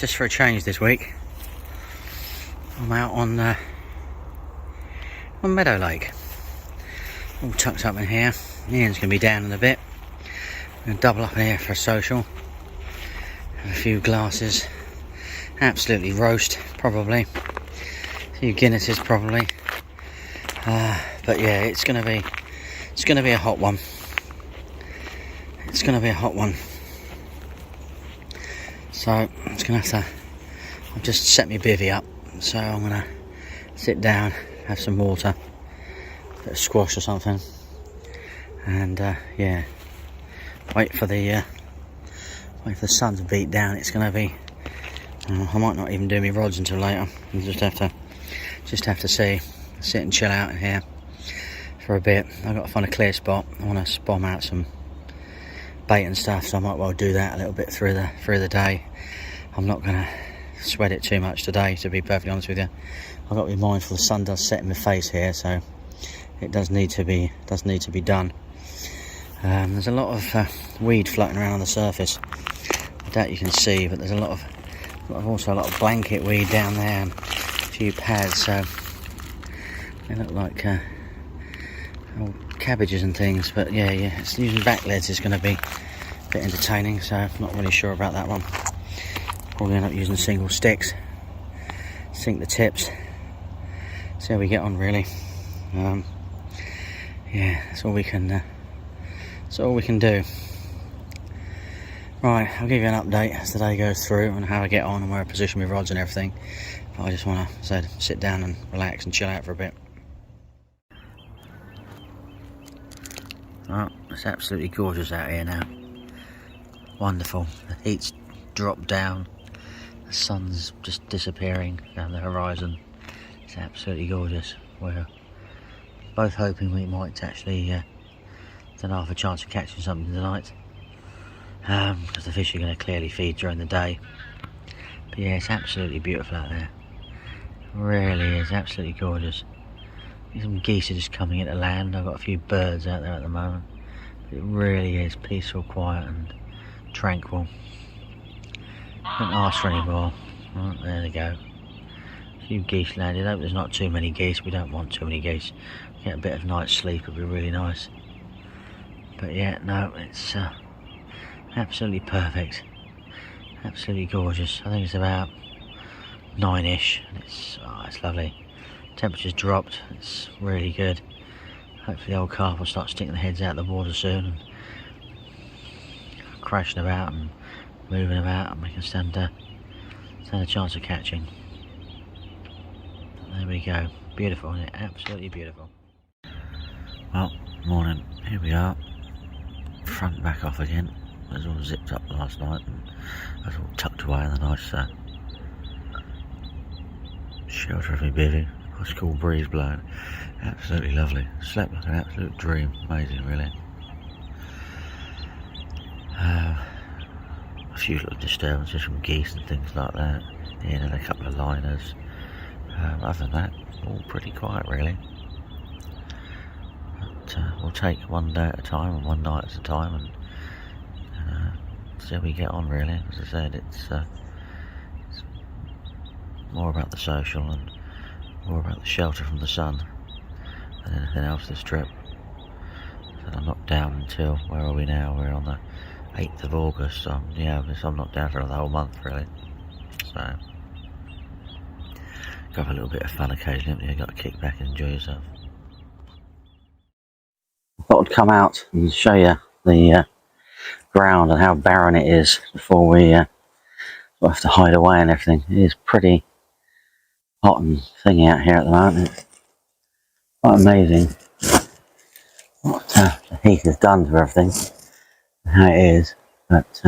just for a change this week, I'm out on Meadow Lake, all tucked up in here. Ian's going to be down in a bit. I'm going to double up in here for a social, have a few glasses, absolutely roast probably, a few Guinnesses probably, but yeah, it's going to be a hot one. It's going to be a hot one. So I'm just going to have to, I've just set my bivvy up, so I'm going to sit down, have some water, a bit of squash or something, and yeah, wait for the sun to beat down. It's going to be, I might not even do my rods until later. I'll just have to sit and chill out in here for a bit. I've got to find a clear spot. I want to bomb out some bait and stuff, so I might well do that a little bit through the day. I'm not going to sweat it too much today, to be perfectly honest with you. I've got to be mindful the sun does set in my face here, so it does need to be done. There's a lot of weed floating around on the surface. I doubt you can see, but there's also a lot of blanket weed down there and a few pads, so they look like old cabbages and things. But yeah, it's using back leads is going to be a bit entertaining, so I'm not really sure about that one. Probably end up using single sticks, sink the tips, see how we get on really. Yeah, that's all we can do. Right, I'll give you an update as the day goes through and how I get on and where I position my rods and everything. But I just want to sit down and relax and chill out for a bit. Well, it's absolutely gorgeous out here now. Wonderful. The heat's dropped down. The sun's just disappearing down the horizon. It's absolutely gorgeous. We're both hoping we might actually have a chance of catching something tonight, because the fish are going to clearly feed during the day. But yeah, it's absolutely beautiful out there. It really is absolutely gorgeous. Some geese are just coming into land. I've got a few birds out there at the moment. But it really is peaceful, quiet and tranquil. Couldn't ask for any more. Right, there they go. A few geese landed. I hope there's not too many geese. We don't want too many geese. Get a bit of night's sleep, it'd be really nice. But yeah, no, it's absolutely perfect. Absolutely gorgeous. I think it's about 9ish, and it's lovely. Temperature's dropped. It's really good. Hopefully the old carp will start sticking their heads out of the water soon and crashing about and moving about, and we can stand a chance of catching. There we go. Beautiful, isn't it? Absolutely beautiful. Well, morning. Here we are. Front back off again. It was all zipped up last night and I was all tucked away in the nice shelter of my bivvy. Nice cool breeze blowing. Absolutely lovely. Slept like an absolute dream. Amazing, really. A few little disturbances from geese and things like that. Yeah, and a couple of liners. Other than that, all pretty quiet really. But we'll take one day at a time and one night at a time and see how we get on really. As I said, it's more about the social and more about the shelter from the sun than anything else this trip. So I'm not down until, where are we now? We're on the 8th of August, so yeah, I'm not down for the whole month really. So got a little bit of fun occasionally. You've got to kick back and enjoy yourself. I thought I'd come out and show you the ground and how barren it is before we have to hide away and everything. It is pretty hot and thingy out here at the moment. It's quite amazing what the heat has done to everything and how it is. But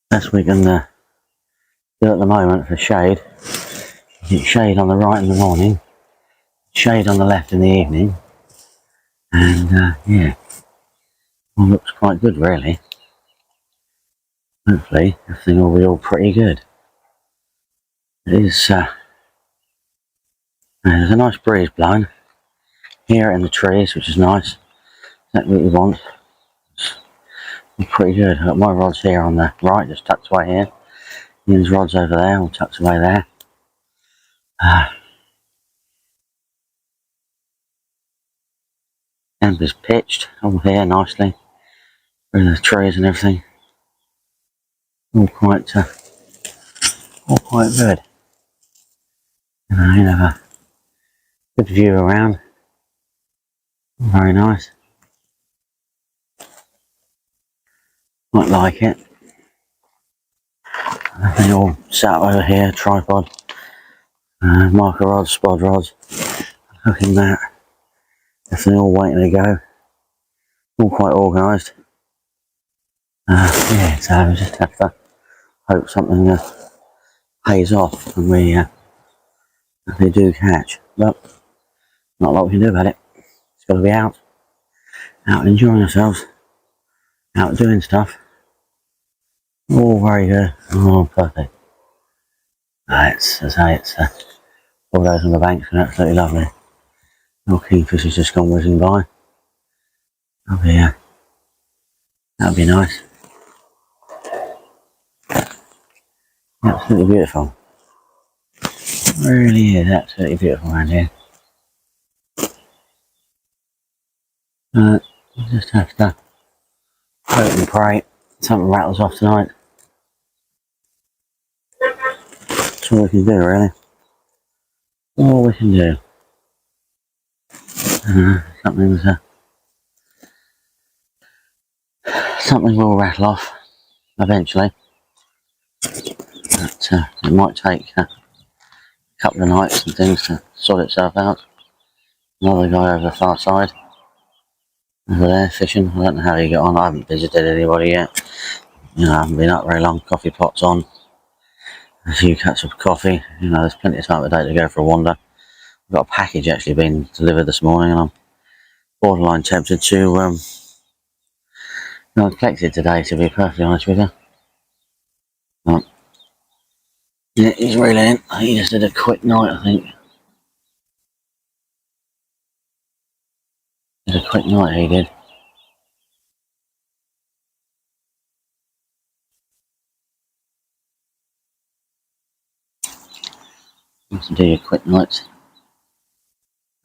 best we can do at the moment for shade. You get shade on the right in the morning, shade on the left in the evening, and yeah, all looks quite good really. Hopefully everything will be all pretty good. It is there's a nice breeze blowing here in the trees, which is nice. Exactly what we want. It's Pretty good. I've got my rods here on the right, just tucked away here. Ian's rods over there, all tucked away there. Ember's pitched all here nicely through the trees and everything. All quite good. You have a good view around. Very nice. Quite like it. They all sat over here, tripod, marker rods, spod rods, hooking that. Definitely all waiting to go. All quite organised. Yeah, so we just have to hope something pays off and we do catch. But not a lot we can do about it. It's got to be out enjoying ourselves, out doing stuff. All very good. Oh, perfect. It's, as I say, it's all those on the banks are absolutely lovely. Little kingfish has just gone whizzing by. That'll be nice. Absolutely beautiful. It really is absolutely beautiful around here. You just have to hope and pray something rattles off tonight. That's all we can do, really. All we can do. Something will rattle off eventually. But it might take a couple of nights and things to sort itself out. Another guy over the far side, over there fishing. I don't know how he got on. I haven't visited anybody yet. You know, I haven't been up very long. Coffee pot's on. A few cups of coffee. You know, there's plenty of time of the day to go for a wander. I've got a package actually being delivered this morning, and I'm borderline tempted to collect it today, to be perfectly honest with you. Yeah, he's reeling in. He just did a quick night, I think. Did a quick night, he did. Wants to do your quick nights.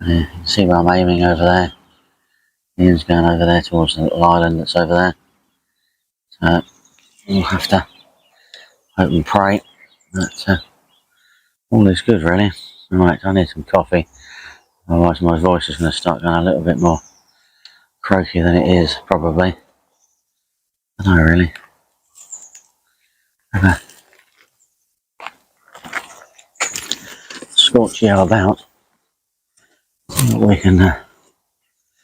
Yeah, you can see where I'm aiming over there. Ian's going over there towards the little island that's over there. So we'll have to hope and pray that all is good, really. Right, I need some coffee. Otherwise my voice is going to start going a little bit more croaky than it is, probably. I don't know, really. Have a scorch yell about. See what we can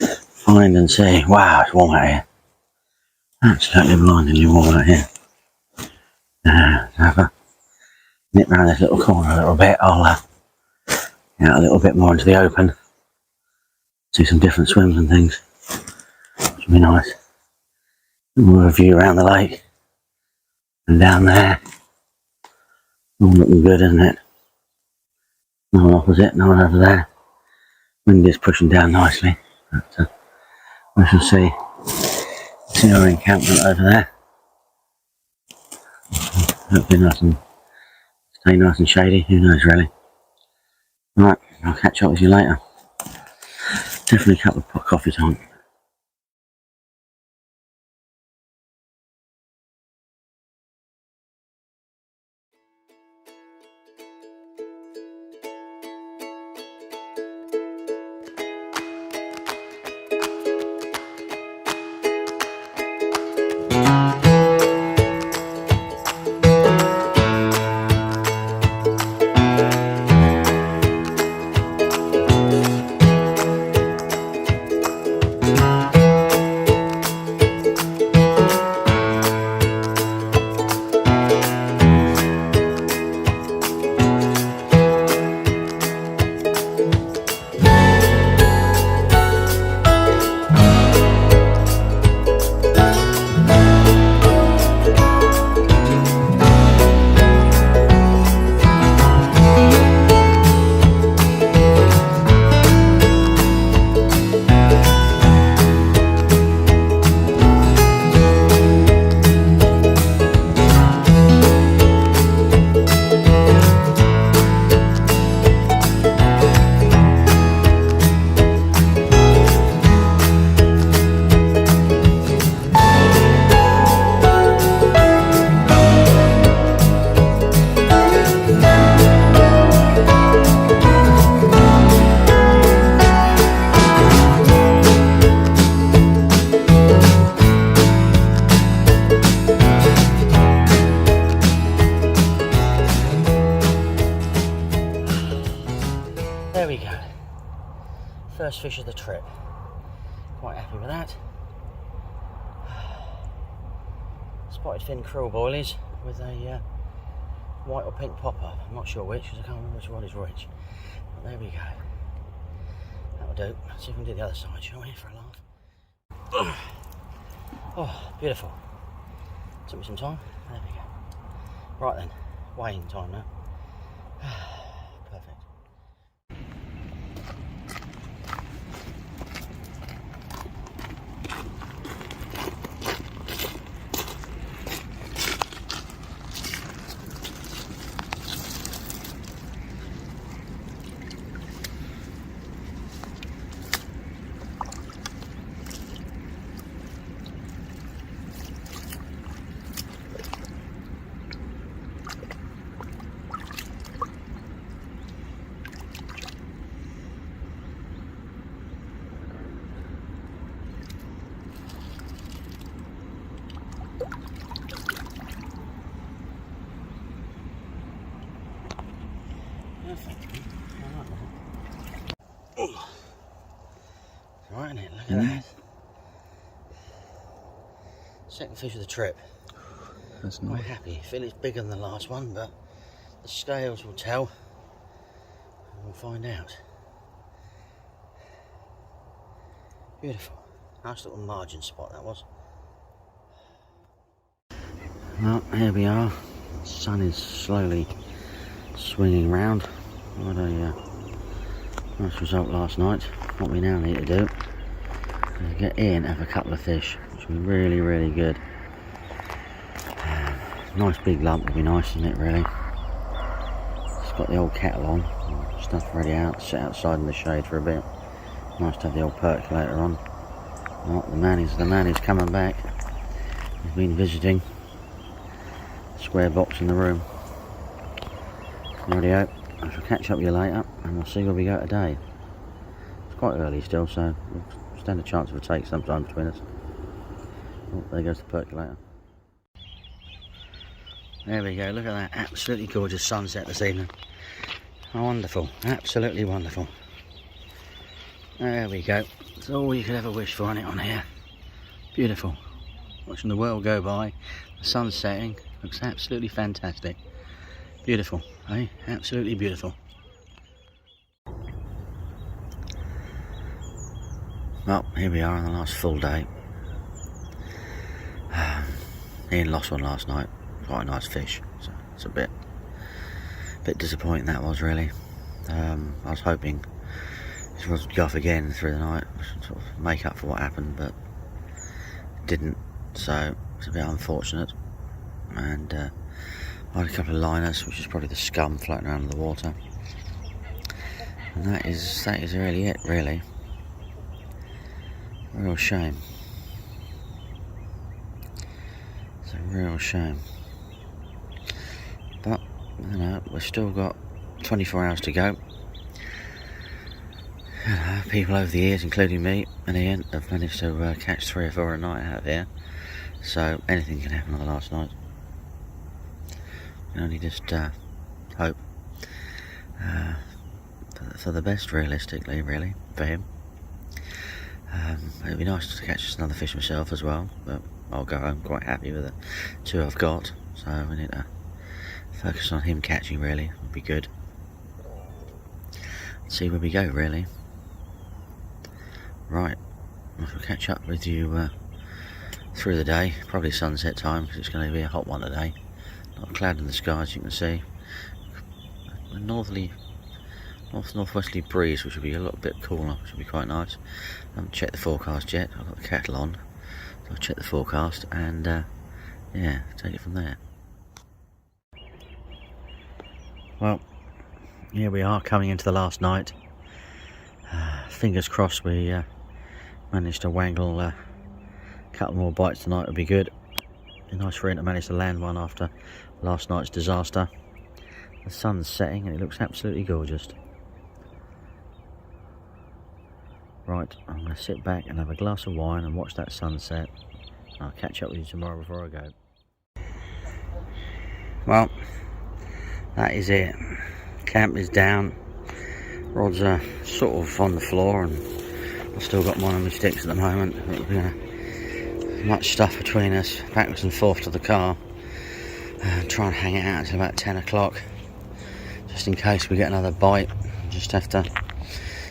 find and see. Wow, it's warm out here. Absolutely blindingly warm out here. Have a nip round this little corner a little bit. I'll get a little bit more into the open. See some different swims and things. Which will be nice. More of a view around the lake. And down there. All looking good, isn't it? No one opposite, no one over there. Wind is pushing down nicely. But we shall see. See our encampment over there. Hopefully nice and stay nice and shady. Who knows, really? Right, I'll catch up with you later. Definitely a cup of coffee time. fish of the trip. Quite happy with that. Spotted fin krill boilies with a white or pink popper. I'm not sure which, because I can't remember which one is which. But there we go. That'll do. Let's see if we can do the other side, shall we, for a laugh. Oh, beautiful. Took me some time. There we go. Right then, weighing time now. Perfect. Oh. Right, isn't it? Look at that. Second fish of the trip. That's Quite nice. happy. I feel it's bigger than the last one, but the scales will tell. And we'll find out. Beautiful. Nice little margin spot that was. Well, here we are. The sun is slowly swinging round. What a nice result last night. What we now need to do is get in, have a couple of fish, which would be really, really good. Nice big lump would be nice, isn't it, really? It's got the old kettle on, stuff ready out, sit outside in the shade for a bit. Nice to have the old percolator on. Oh, the man is coming back. He's been visiting. Square box in the room. Rightio, I shall catch up with you later and we'll see where we go today. It's quite early still, so we'll stand a chance of a take sometime between us. Oh, there goes the percolator. There we go, look at that absolutely gorgeous sunset this evening. Oh, wonderful, absolutely wonderful. There we go, it's all you could ever wish for, isn't it, on here? Beautiful. Watching the world go by, the sun's setting, looks absolutely fantastic. Beautiful, eh? Absolutely beautiful. Well, here we are on the last full day. Ian lost one last night. Quite a nice fish, so it's a bit disappointing that was, really. I was hoping it would go off again through the night, sort of make up for what happened, but it didn't, so it's a bit unfortunate. And I had a couple of liners, which is probably the scum floating around in the water. And that is really it, really. Real shame. It's a real shame. But, you know, we've still got 24 hours to go. People over the years, including me and Ian, have managed to catch 3 or 4 a night out here. So anything can happen on the last night. You can only just hope for the best, realistically, really, for him. It'd be nice to catch another fish myself as well, but I'll go home quite happy with the 2 I've got. So we need to focus on him catching, really, would be good. See where we go, really. Right, I shall catch up with you through the day, probably sunset time, because it's going to be a hot one today. Not a cloud in the sky, as you can see. A northwesterly breeze, which will be a little bit cooler, which will be quite nice. I haven't checked the forecast yet. I've got the kettle on, so I'll check the forecast and yeah, take it from there. Well, here we are coming into the last night. Fingers crossed we managed to wangle a couple more bites tonight. Would be good. Be nice for him to manage to land one after last night's disaster. The sun's setting and it looks absolutely gorgeous. Right, I'm going to sit back and have a glass of wine and watch that sunset. I'll catch up with you tomorrow before I go. Well, that is it. Camp is down. Rods are sort of on the floor and I've still got one of my sticks at the moment. Much stuff between us, backwards and forth to the car. Try and hang it out until about 10 o'clock, just in case we get another bite. Just have to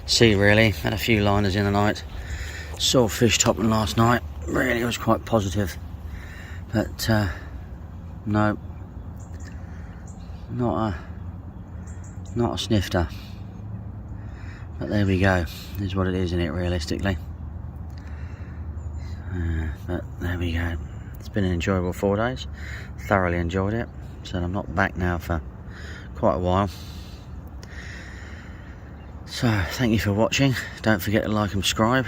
see really. Had a few liners in the night. Saw fish topping last night. Really was quite positive, but no, not a snifter. But there we go. This is what it is, isn't it, realistically? But there we go. It's been an enjoyable 4 days. Thoroughly enjoyed it. So I'm not back now for quite a while. So thank you for watching. Don't forget to like and subscribe.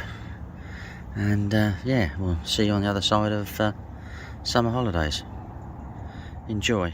And yeah, we'll see you on the other side of summer holidays. Enjoy.